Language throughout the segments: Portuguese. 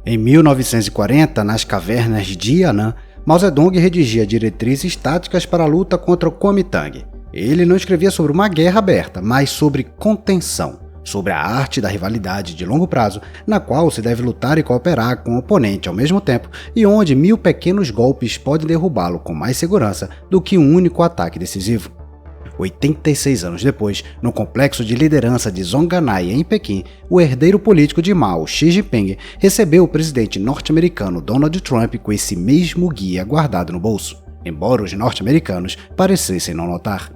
Em 1940, nas cavernas de Yan'an, Mao Zedong redigia diretrizes táticas para a luta contra o Kuomintang. Ele não escrevia sobre uma guerra aberta, mas sobre contenção, sobre a arte da rivalidade de longo prazo, na qual se deve lutar e cooperar com o oponente ao mesmo tempo e onde 1000 pequenos golpes podem derrubá-lo com mais segurança do que um único ataque decisivo. 86 anos depois, no complexo de liderança de Zhongganai em Pequim, o herdeiro político de Mao, Xi Jinping, recebeu o presidente norte-americano Donald Trump com esse mesmo guia guardado no bolso, embora os norte-americanos parecessem não notar.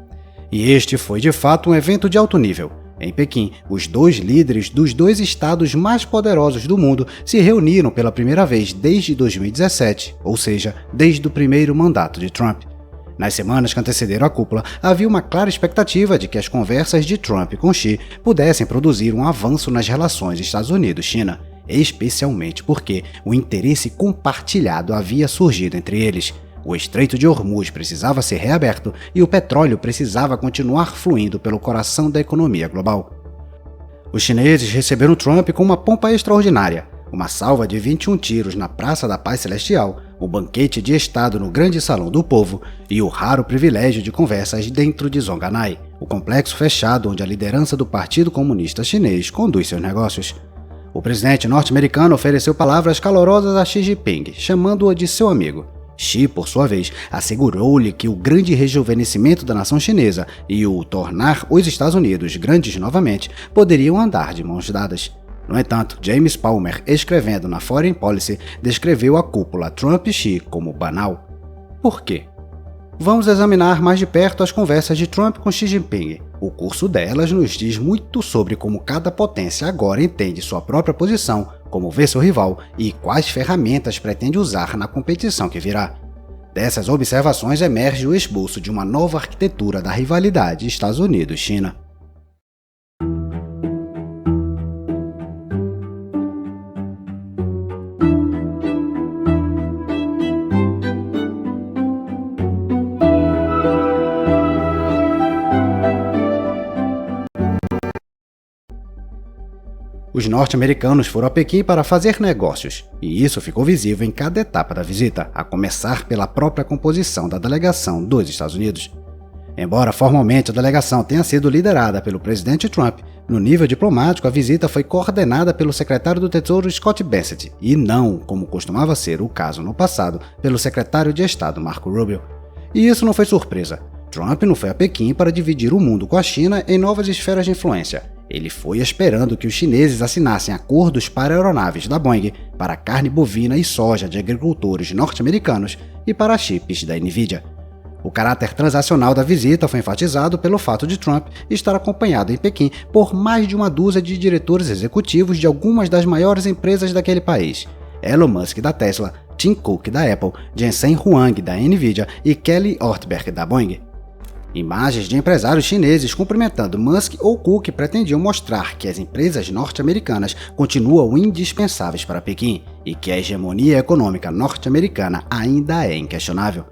E este foi de fato um evento de alto nível. Em Pequim, os dois líderes dos dois estados mais poderosos do mundo se reuniram pela primeira vez desde 2017, ou seja, desde o primeiro mandato de Trump. Nas semanas que antecederam a cúpula, havia uma clara expectativa de que as conversas de Trump com Xi pudessem produzir um avanço nas relações Estados Unidos-China, especialmente porque o interesse compartilhado havia surgido entre eles. O Estreito de Hormuz precisava ser reaberto e o petróleo precisava continuar fluindo pelo coração da economia global. Os chineses receberam Trump com uma pompa extraordinária, uma salva de 21 tiros na Praça da Paz Celestial, o banquete de Estado no Grande Salão do Povo e o raro privilégio de conversas dentro de Zhongganai, o complexo fechado onde a liderança do Partido Comunista Chinês conduz seus negócios. O presidente norte-americano ofereceu palavras calorosas a Xi Jinping, chamando-o de seu amigo. Xi, por sua vez, assegurou-lhe que o grande rejuvenescimento da nação chinesa e o tornar os Estados Unidos grandes novamente poderiam andar de mãos dadas. No entanto, James Palmer, escrevendo na Foreign Policy, descreveu a cúpula Trump-Xi como banal. Por quê? Vamos examinar mais de perto as conversas de Trump com Xi Jinping. O curso delas nos diz muito sobre como cada potência agora entende sua própria posição, como vê seu rival e quais ferramentas pretende usar na competição que virá. Dessas observações emerge o esboço de uma nova arquitetura da rivalidade Estados Unidos-China. Os norte-americanos foram a Pequim para fazer negócios, e isso ficou visível em cada etapa da visita, a começar pela própria composição da delegação dos Estados Unidos. Embora formalmente a delegação tenha sido liderada pelo presidente Trump, no nível diplomático a visita foi coordenada pelo secretário do Tesouro Scott Bessent, e não, como costumava ser o caso no passado, pelo secretário de Estado Marco Rubio. E isso não foi surpresa. Trump não foi a Pequim para dividir o mundo com a China em novas esferas de influência. Ele foi esperando que os chineses assinassem acordos para aeronaves da Boeing, para carne bovina e soja de agricultores norte-americanos e para chips da Nvidia. O caráter transacional da visita foi enfatizado pelo fato de Trump estar acompanhado em Pequim por mais de uma dúzia de diretores executivos de algumas das maiores empresas daquele país: Elon Musk da Tesla, Tim Cook da Apple, Jensen Huang da Nvidia e Kelly Ortberg da Boeing. Imagens de empresários chineses cumprimentando Musk ou Cook pretendiam mostrar que as empresas norte-americanas continuam indispensáveis para Pequim e que a hegemonia econômica norte-americana ainda é inquestionável.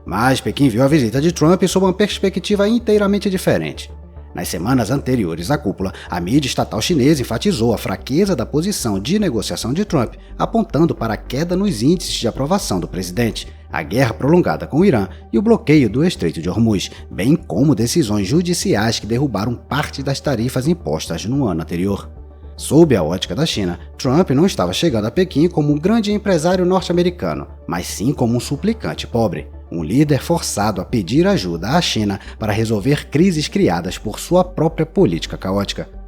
Mas Pequim viu a visita de Trump sob uma perspectiva inteiramente diferente. Nas semanas anteriores à cúpula, a mídia estatal chinesa enfatizou a fraqueza da posição de negociação de Trump, apontando para a queda nos índices de aprovação do presidente, a guerra prolongada com o Irã e o bloqueio do Estreito de Hormuz, bem como decisões judiciais que derrubaram parte das tarifas impostas no ano anterior. Sob a ótica da China, Trump não estava chegando a Pequim como um grande empresário norte-americano, mas sim como um suplicante pobre, um líder forçado a pedir ajuda à China para resolver crises criadas por sua própria política caótica.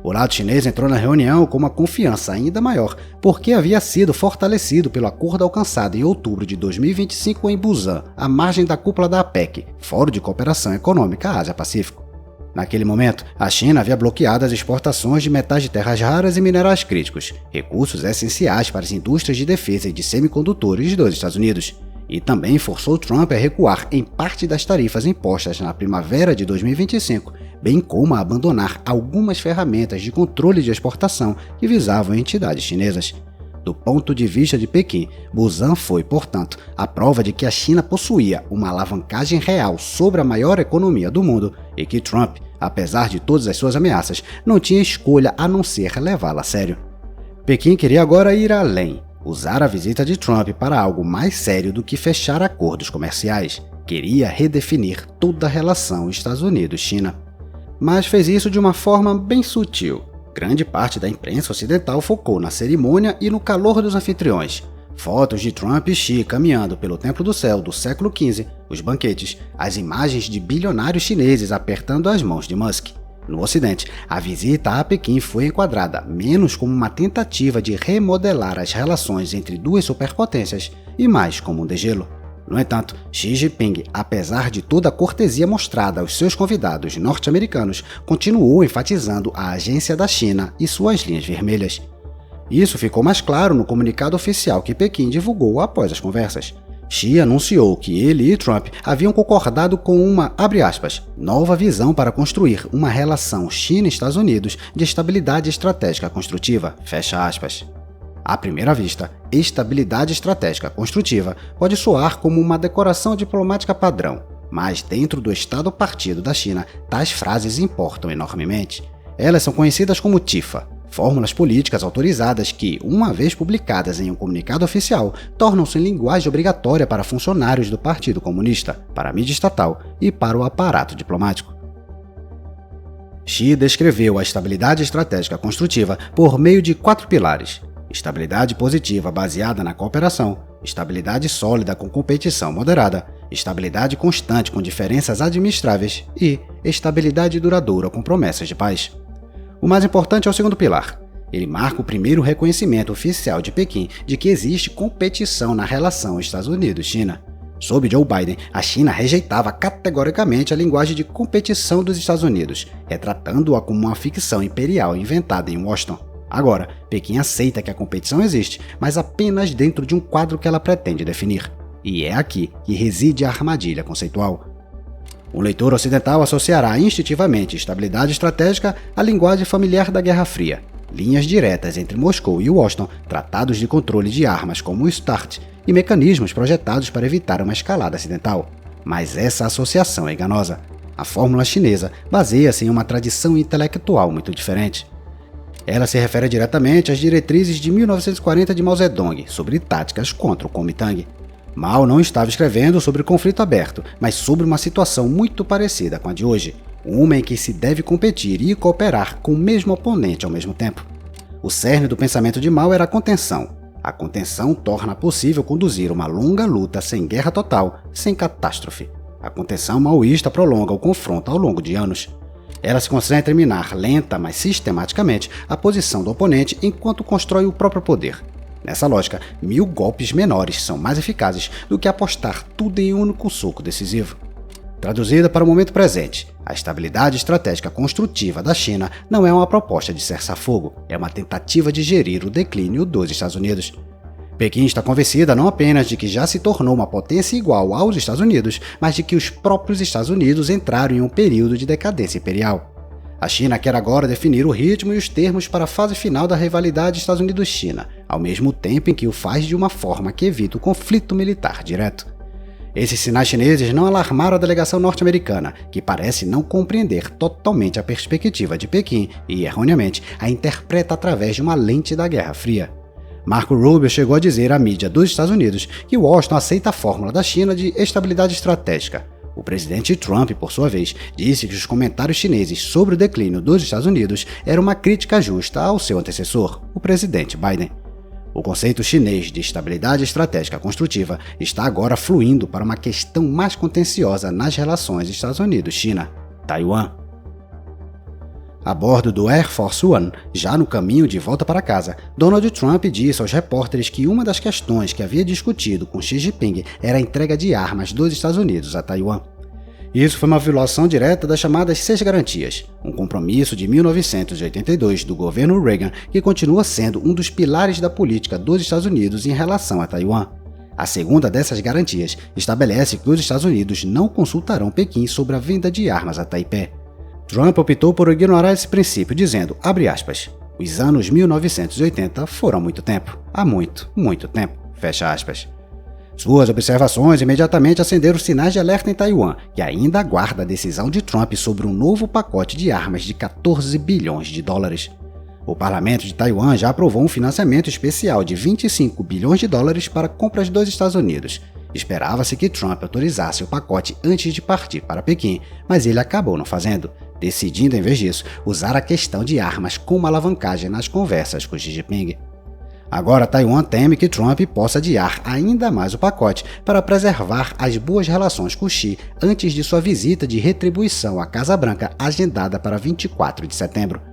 O lado chinês entrou na reunião com uma confiança ainda maior, porque havia sido fortalecido pelo acordo alcançado em outubro de 2025 em Busan, à margem da cúpula da APEC, Fórum de Cooperação Econômica Ásia-Pacífico. Naquele momento, a China havia bloqueado as exportações de metais de terras raras e minerais críticos, recursos essenciais para as indústrias de defesa e de semicondutores dos Estados Unidos, e também forçou Trump a recuar em parte das tarifas impostas na primavera de 2025, bem como a abandonar algumas ferramentas de controle de exportação que visavam entidades chinesas. Do ponto de vista de Pequim, Busan foi, portanto, a prova de que a China possuía uma alavancagem real sobre a maior economia do mundo e que Trump, apesar de todas as suas ameaças, não tinha escolha a não ser levá-la a sério. Pequim queria agora ir além, usar a visita de Trump para algo mais sério do que fechar acordos comerciais. Queria redefinir toda a relação Estados Unidos-China. Mas fez isso de uma forma bem sutil. Grande parte da imprensa ocidental focou na cerimônia e no calor dos anfitriões. Fotos de Trump e Xi caminhando pelo Templo do Céu do século XV, os banquetes, as imagens de bilionários chineses apertando as mãos de Musk. No Ocidente, a visita a Pequim foi enquadrada menos como uma tentativa de remodelar as relações entre duas superpotências e mais como um degelo. No entanto, Xi Jinping, apesar de toda a cortesia mostrada aos seus convidados norte-americanos, continuou enfatizando a agência da China e suas linhas vermelhas. Isso ficou mais claro no comunicado oficial que Pequim divulgou após as conversas. Xi anunciou que ele e Trump haviam concordado com uma, abre aspas, nova visão para construir uma relação China-Estados Unidos de estabilidade estratégica construtiva, fecha aspas. À primeira vista, estabilidade estratégica construtiva pode soar como uma decoração diplomática padrão, mas dentro do Estado-Partido da China, tais frases importam enormemente. Elas são conhecidas como TIFA, fórmulas políticas autorizadas que, uma vez publicadas em um comunicado oficial, tornam-se linguagem obrigatória para funcionários do Partido Comunista, para a mídia estatal e para o aparato diplomático. Xi descreveu a estabilidade estratégica construtiva por meio de 4 pilares: estabilidade positiva baseada na cooperação, estabilidade sólida com competição moderada, estabilidade constante com diferenças administráveis e estabilidade duradoura com promessas de paz. O mais importante é o segundo pilar. Ele marca o primeiro reconhecimento oficial de Pequim de que existe competição na relação Estados Unidos-China. Sob Joe Biden, a China rejeitava categoricamente a linguagem de competição dos Estados Unidos, retratando-a como uma ficção imperial inventada em Washington. Agora, Pequim aceita que a competição existe, mas apenas dentro de um quadro que ela pretende definir. E é aqui que reside a armadilha conceitual. Um leitor ocidental associará instintivamente estabilidade estratégica à linguagem familiar da Guerra Fria, linhas diretas entre Moscou e Washington, tratados de controle de armas como o START e mecanismos projetados para evitar uma escalada acidental. Mas essa associação é enganosa. A fórmula chinesa baseia-se em uma tradição intelectual muito diferente. Ela se refere diretamente às diretrizes de 1940 de Mao Zedong sobre táticas contra o Kuomintang. Mao não estava escrevendo sobre conflito aberto, mas sobre uma situação muito parecida com a de hoje, uma em que se deve competir e cooperar com o mesmo oponente ao mesmo tempo. O cerne do pensamento de Mao era a contenção. A contenção torna possível conduzir uma longa luta sem guerra total, sem catástrofe. A contenção maoísta prolonga o confronto ao longo de anos. Ela se concentra em minar lenta, mas sistematicamente, a posição do oponente enquanto constrói o próprio poder. Nessa lógica, 1000 golpes menores são mais eficazes do que apostar tudo em um único soco decisivo. Traduzida para o momento presente, a estabilidade estratégica construtiva da China não é uma proposta de cessar-fogo, é uma tentativa de gerir o declínio dos Estados Unidos. Pequim está convencida não apenas de que já se tornou uma potência igual aos Estados Unidos, mas de que os próprios Estados Unidos entraram em um período de decadência imperial. A China quer agora definir o ritmo e os termos para a fase final da rivalidade Estados Unidos-China, ao mesmo tempo em que o faz de uma forma que evita o conflito militar direto. Esses sinais chineses não alarmaram a delegação norte-americana, que parece não compreender totalmente a perspectiva de Pequim e, erroneamente, a interpreta através de uma lente da Guerra Fria. Marco Rubio chegou a dizer à mídia dos Estados Unidos que Washington aceita a fórmula da China de estabilidade estratégica. O presidente Trump, por sua vez, disse que os comentários chineses sobre o declínio dos Estados Unidos eram uma crítica justa ao seu antecessor, o presidente Biden. O conceito chinês de estabilidade estratégica construtiva está agora fluindo para uma questão mais contenciosa nas relações Estados Unidos-China, Taiwan. A bordo do Air Force One, já no caminho de volta para casa, Donald Trump disse aos repórteres que uma das questões que havia discutido com Xi Jinping era a entrega de armas dos Estados Unidos a Taiwan. Isso foi uma violação direta das chamadas 6 garantias, um compromisso de 1982 do governo Reagan que continua sendo um dos pilares da política dos Estados Unidos em relação a Taiwan. A segunda dessas garantias estabelece que os Estados Unidos não consultarão Pequim sobre a venda de armas a Taipei. Trump optou por ignorar esse princípio, dizendo, abre aspas, os anos 1980 foram há muito tempo, há muito, muito tempo, fecha aspas. Suas observações imediatamente acenderam sinais de alerta em Taiwan, que ainda aguarda a decisão de Trump sobre um novo pacote de armas de 14 bilhões de dólares. O parlamento de Taiwan já aprovou um financiamento especial de 25 bilhões de dólares para compras dos Estados Unidos. Esperava-se que Trump autorizasse o pacote antes de partir para Pequim, mas ele acabou não fazendo, decidindo, em vez disso, usar a questão de armas como alavancagem nas conversas com Xi Jinping. Agora, Taiwan teme que Trump possa adiar ainda mais o pacote para preservar as boas relações com Xi antes de sua visita de retribuição à Casa Branca agendada para 24 de setembro.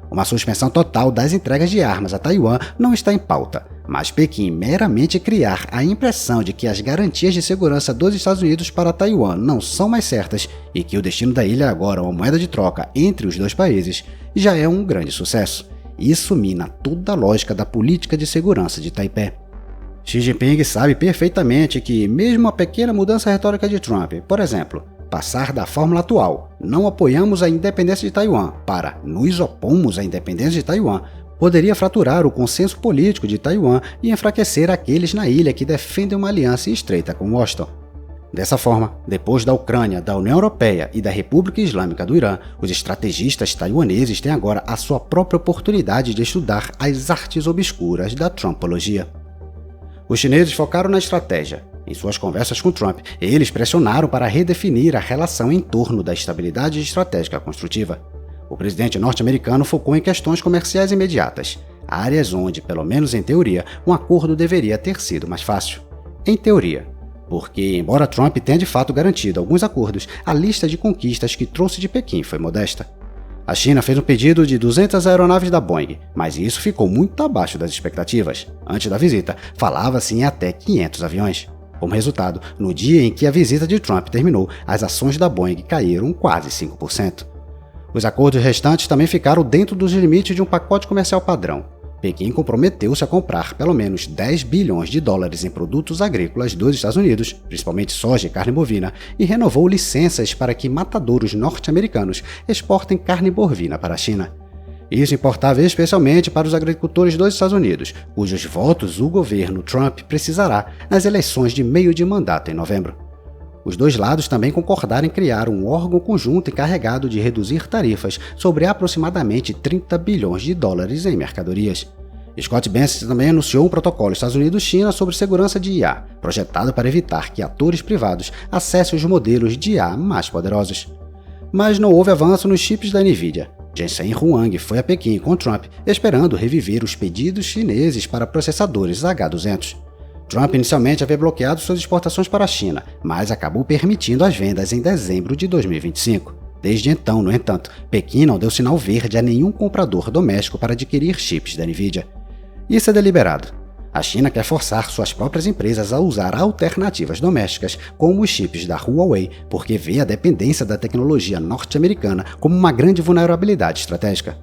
Uma suspensão total das entregas de armas a Taiwan não está em pauta, mas Pequim meramente criar a impressão de que as garantias de segurança dos Estados Unidos para Taiwan não são mais certas e que o destino da ilha é agora uma moeda de troca entre os dois países já é um grande sucesso. Isso mina toda a lógica da política de segurança de Taipei. Xi Jinping sabe perfeitamente que, mesmo a pequena mudança retórica de Trump, por exemplo, passar da fórmula atual, não apoiamos a independência de Taiwan, para nos opomos à independência de Taiwan, poderia fraturar o consenso político de Taiwan e enfraquecer aqueles na ilha que defendem uma aliança estreita com Washington. Dessa forma, depois da Ucrânia, da União Europeia e da República Islâmica do Irã, os estrategistas taiwaneses têm agora a sua própria oportunidade de estudar as artes obscuras da Trumpologia. Os chineses focaram na estratégia. Em suas conversas com Trump, eles pressionaram para redefinir a relação em torno da estabilidade estratégica construtiva. O presidente norte-americano focou em questões comerciais imediatas, áreas onde, pelo menos em teoria, um acordo deveria ter sido mais fácil. Em teoria. Porque, embora Trump tenha de fato garantido alguns acordos, a lista de conquistas que trouxe de Pequim foi modesta. A China fez um pedido de 200 aeronaves da Boeing, mas isso ficou muito abaixo das expectativas. Antes da visita, falava-se em até 500 aviões. Como resultado, no dia em que a visita de Trump terminou, as ações da Boeing caíram quase 5%. Os acordos restantes também ficaram dentro dos limites de um pacote comercial padrão. Pequim comprometeu-se a comprar pelo menos 10 bilhões de dólares em produtos agrícolas dos Estados Unidos, principalmente soja e carne bovina, e renovou licenças para que matadouros norte-americanos exportem carne bovina para a China. Isso importava especialmente para os agricultores dos Estados Unidos, cujos votos o governo Trump precisará nas eleições de meio de mandato em novembro. Os dois lados também concordaram em criar um órgão conjunto encarregado de reduzir tarifas sobre aproximadamente 30 bilhões de dólares em mercadorias. Scott Bessent também anunciou um protocolo Estados Unidos-China sobre segurança de IA, projetado para evitar que atores privados acessem os modelos de IA mais poderosos. Mas não houve avanço nos chips da Nvidia. Jensen Huang foi a Pequim com Trump, esperando reviver os pedidos chineses para processadores H200. Trump inicialmente havia bloqueado suas exportações para a China, mas acabou permitindo as vendas em dezembro de 2025. Desde então, no entanto, Pequim não deu sinal verde a nenhum comprador doméstico para adquirir chips da Nvidia. Isso é deliberado. A China quer forçar suas próprias empresas a usar alternativas domésticas, como os chips da Huawei, porque vê a dependência da tecnologia norte-americana como uma grande vulnerabilidade estratégica.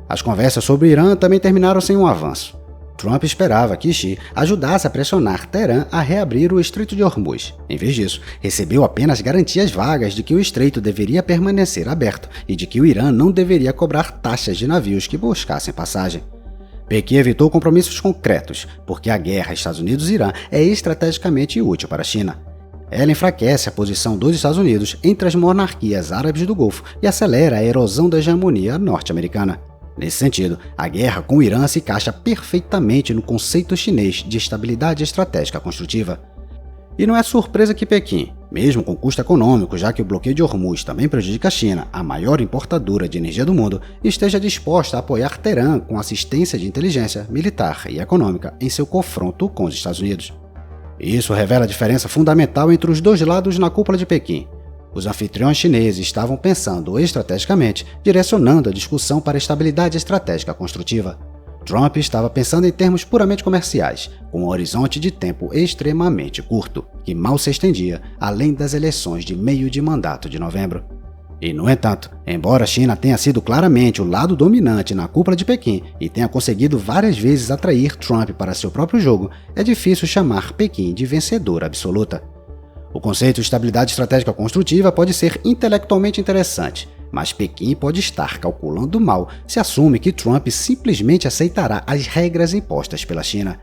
As conversas sobre o Irã também terminaram sem um avanço. Trump esperava que Xi ajudasse a pressionar Teherã a reabrir o Estreito de Hormuz. Em vez disso, recebeu apenas garantias vagas de que o estreito deveria permanecer aberto e de que o Irã não deveria cobrar taxas de navios que buscassem passagem. Pequim evitou compromissos concretos, porque a guerra Estados Unidos-Irã é estrategicamente útil para a China. Ela enfraquece a posição dos Estados Unidos entre as monarquias árabes do Golfo e acelera a erosão da hegemonia norte-americana. Nesse sentido, a guerra com o Irã se encaixa perfeitamente no conceito chinês de estabilidade estratégica construtiva. E não é surpresa que Pequim, mesmo com custo econômico, já que o bloqueio de Hormuz também prejudica a China, a maior importadora de energia do mundo, esteja disposta a apoiar Teherã com assistência de inteligência, militar e econômica em seu confronto com os Estados Unidos. Isso revela a diferença fundamental entre os dois lados na cúpula de Pequim. Os anfitriões chineses estavam pensando estrategicamente, direcionando a discussão para a estabilidade estratégica construtiva. Trump estava pensando em termos puramente comerciais, com um horizonte de tempo extremamente curto, que mal se estendia além das eleições de meio de mandato de novembro. E, no entanto, embora a China tenha sido claramente o lado dominante na cúpula de Pequim e tenha conseguido várias vezes atrair Trump para seu próprio jogo, é difícil chamar Pequim de vencedora absoluta. O conceito de estabilidade estratégica construtiva pode ser intelectualmente interessante, mas Pequim pode estar calculando mal se assume que Trump simplesmente aceitará as regras impostas pela China.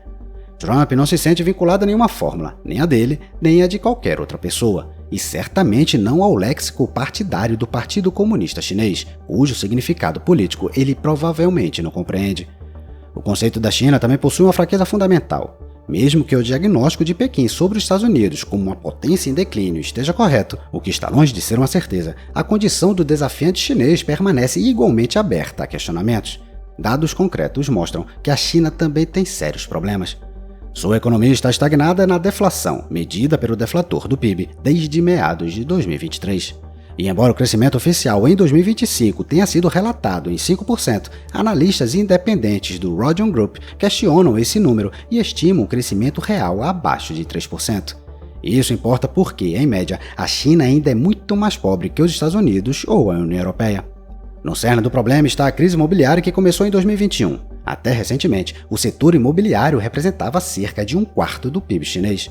Trump não se sente vinculado a nenhuma fórmula, nem a dele, nem a de qualquer outra pessoa, e certamente não ao léxico partidário do Partido Comunista Chinês, cujo significado político ele provavelmente não compreende. O conceito da China também possui uma fraqueza fundamental. Mesmo que o diagnóstico de Pequim sobre os Estados Unidos como uma potência em declínio esteja correto, o que está longe de ser uma certeza, a condição do desafiante chinês permanece igualmente aberta a questionamentos. Dados concretos mostram que a China também tem sérios problemas. Sua economia está estagnada na deflação, medida pelo deflator do PIB, desde meados de 2023. E embora o crescimento oficial em 2025 tenha sido relatado em 5%, analistas independentes do Rodion Group questionam esse número e estimam um crescimento real abaixo de 3%. Isso importa porque, em média, a China ainda é muito mais pobre que os Estados Unidos ou a União Europeia. No cerne do problema está a crise imobiliária que começou em 2021. Até recentemente, o setor imobiliário representava cerca de 1/4 do PIB chinês.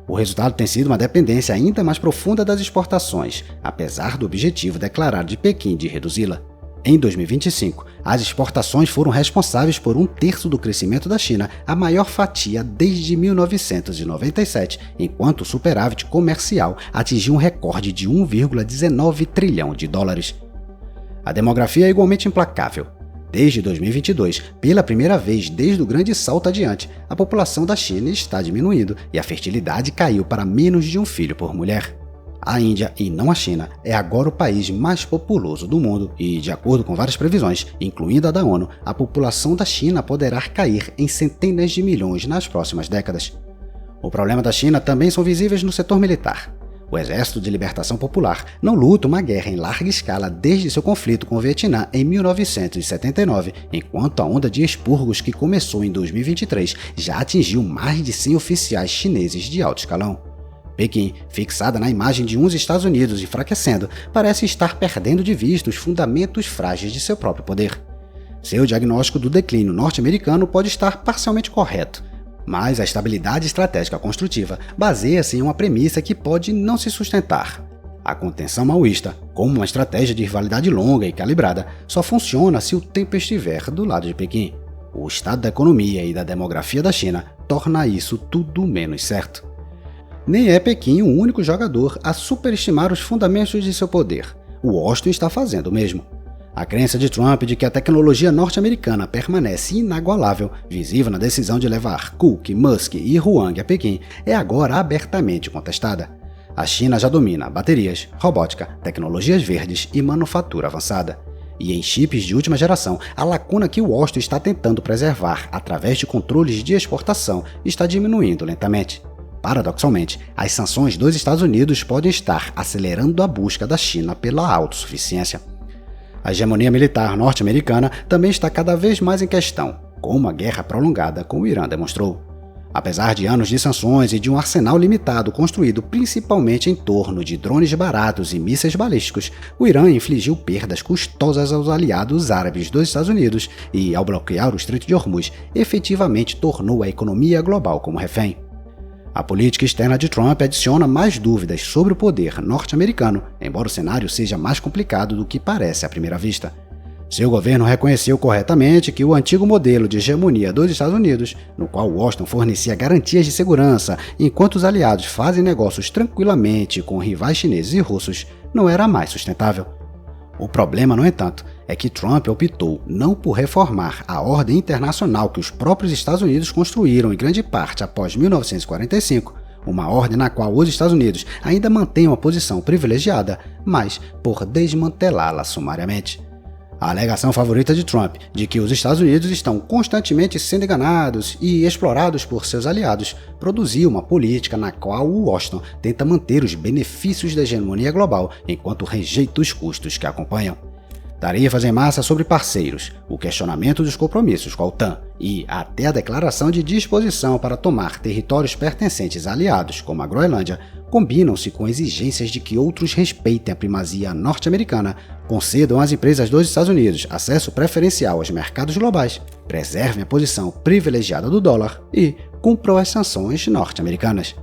O resultado tem sido uma dependência ainda mais profunda das exportações, apesar do objetivo declarado de Pequim de reduzi-la. Em 2025, as exportações foram responsáveis por 1/3 do crescimento da China, a maior fatia desde 1997, enquanto o superávit comercial atingiu um recorde de 1,19 trilhão de dólares. A demografia é igualmente implacável. Desde 2022, pela primeira vez desde o grande salto adiante, a população da China está diminuindo e a fertilidade caiu para menos de um filho por mulher. A Índia, e não a China, é agora o país mais populoso do mundo e, de acordo com várias previsões, incluindo a da ONU, a população da China poderá cair em centenas de milhões nas próximas décadas. O problema da China também são visíveis no setor militar. O Exército de Libertação Popular não luta uma guerra em larga escala desde seu conflito com o Vietnã em 1979, enquanto a onda de expurgos que começou em 2023 já atingiu mais de 100 oficiais chineses de alto escalão. Pequim, fixada na imagem de uns Estados Unidos enfraquecendo, parece estar perdendo de vista os fundamentos frágeis de seu próprio poder. Seu diagnóstico do declínio norte-americano pode estar parcialmente correto, mas a estabilidade estratégica construtiva baseia-se em uma premissa que pode não se sustentar. A contenção maoísta, como uma estratégia de rivalidade longa e calibrada, só funciona se o tempo estiver do lado de Pequim. O estado da economia e da demografia da China torna isso tudo menos certo. Nem é Pequim o único jogador a superestimar os fundamentos de seu poder. O Washington está fazendo o mesmo. A crença de Trump de que a tecnologia norte-americana permanece inagualável, visível na decisão de levar Cook, Musk e Huang a Pequim, é agora abertamente contestada. A China já domina baterias, robótica, tecnologias verdes e manufatura avançada. E em chips de última geração, a lacuna que Washington está tentando preservar através de controles de exportação está diminuindo lentamente. Paradoxalmente, as sanções dos Estados Unidos podem estar acelerando a busca da China pela autossuficiência. A hegemonia militar norte-americana também está cada vez mais em questão, como a guerra prolongada com o Irã demonstrou. Apesar de anos de sanções e de um arsenal limitado construído principalmente em torno de drones baratos e mísseis balísticos, o Irã infligiu perdas custosas aos aliados árabes dos Estados Unidos e, ao bloquear o Estreito de Hormuz, efetivamente tornou a economia global como refém. A política externa de Trump adiciona mais dúvidas sobre o poder norte-americano, embora o cenário seja mais complicado do que parece à primeira vista. Seu governo reconheceu corretamente que o antigo modelo de hegemonia dos Estados Unidos, no qual Washington fornecia garantias de segurança enquanto os aliados fazem negócios tranquilamente com rivais chineses e russos, não era mais sustentável. O problema, no entanto, é que Trump optou não por reformar a ordem internacional que os próprios Estados Unidos construíram em grande parte após 1945, uma ordem na qual os Estados Unidos ainda mantêm uma posição privilegiada, mas por desmantelá-la sumariamente. A alegação favorita de Trump, de que os Estados Unidos estão constantemente sendo enganados e explorados por seus aliados, produziu uma política na qual Washington tenta manter os benefícios da hegemonia global enquanto rejeita os custos que acompanham. Tarifas em massa sobre parceiros, o questionamento dos compromissos com a OTAN e até a declaração de disposição para tomar territórios pertencentes a aliados, como a Groenlândia, combinam-se com exigências de que outros respeitem a primazia norte-americana, concedam às empresas dos Estados Unidos acesso preferencial aos mercados globais, preservem a posição privilegiada do dólar e cumpram as sanções norte-americanas.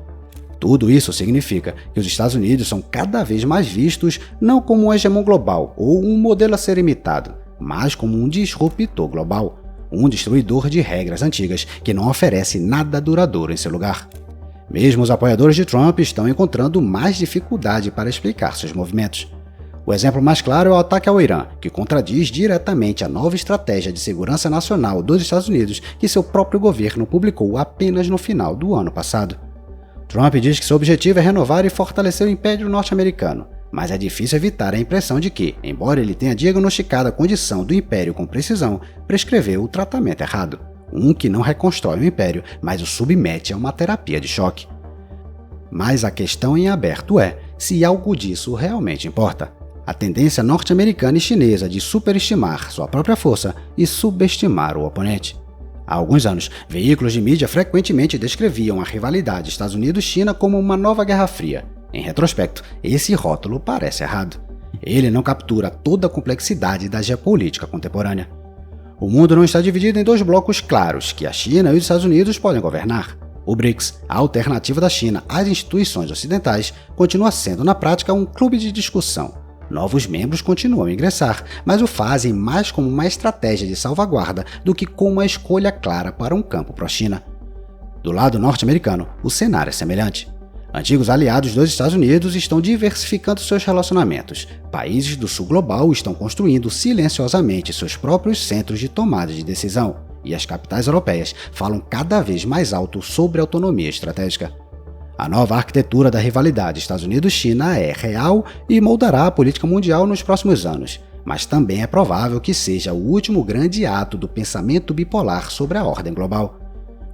Tudo isso significa que os Estados Unidos são cada vez mais vistos não como um hegemon global ou um modelo a ser imitado, mas como um disruptor global, um destruidor de regras antigas que não oferece nada duradouro em seu lugar. Mesmo os apoiadores de Trump estão encontrando mais dificuldade para explicar seus movimentos. O exemplo mais claro é o ataque ao Irã, que contradiz diretamente a nova estratégia de segurança nacional dos Estados Unidos que seu próprio governo publicou apenas no final do ano passado. Trump diz que seu objetivo é renovar e fortalecer o Império Norte-Americano, mas é difícil evitar a impressão de que, embora ele tenha diagnosticado a condição do Império com precisão, prescreveu o tratamento errado. Um que não reconstrói o Império, mas o submete a uma terapia de choque. Mas a questão em aberto é se algo disso realmente importa. A tendência norte-americana e chinesa de superestimar sua própria força e subestimar o oponente. Há alguns anos, veículos de mídia frequentemente descreviam a rivalidade Estados Unidos-China como uma nova Guerra Fria. Em retrospecto, esse rótulo parece errado. Ele não captura toda a complexidade da geopolítica contemporânea. O mundo não está dividido em dois blocos claros que a China e os Estados Unidos podem governar. O BRICS, a alternativa da China às instituições ocidentais, continua sendo na prática um clube de discussão. Novos membros continuam a ingressar, mas o fazem mais como uma estratégia de salvaguarda do que como uma escolha clara para um campo pró-China. Do lado norte-americano, o cenário é semelhante. Antigos aliados dos Estados Unidos estão diversificando seus relacionamentos. Países do sul global estão construindo silenciosamente seus próprios centros de tomada de decisão, e as capitais europeias falam cada vez mais alto sobre autonomia estratégica. A nova arquitetura da rivalidade Estados Unidos-China é real e moldará a política mundial nos próximos anos, mas também é provável que seja o último grande ato do pensamento bipolar sobre a ordem global.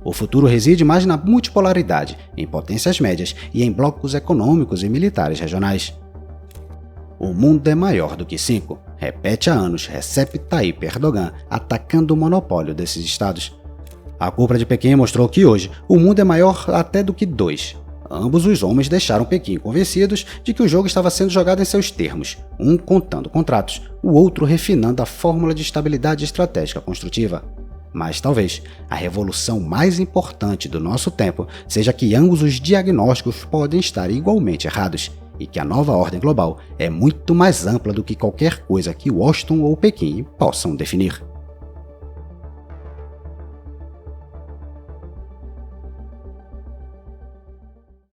O futuro reside mais na multipolaridade, em potências médias e em blocos econômicos e militares regionais. O mundo é maior do que 5, repete há anos Recep Tayyip Erdogan, atacando o monopólio desses estados. A cúpula de Pequim mostrou que hoje o mundo é maior até do que 2. Ambos os homens deixaram Pequim convencidos de que o jogo estava sendo jogado em seus termos, um contando contratos, o outro refinando a fórmula de estabilidade estratégica construtiva. Mas talvez a revolução mais importante do nosso tempo seja que ambos os diagnósticos podem estar igualmente errados e que a nova ordem global é muito mais ampla do que qualquer coisa que Washington ou Pequim possam definir.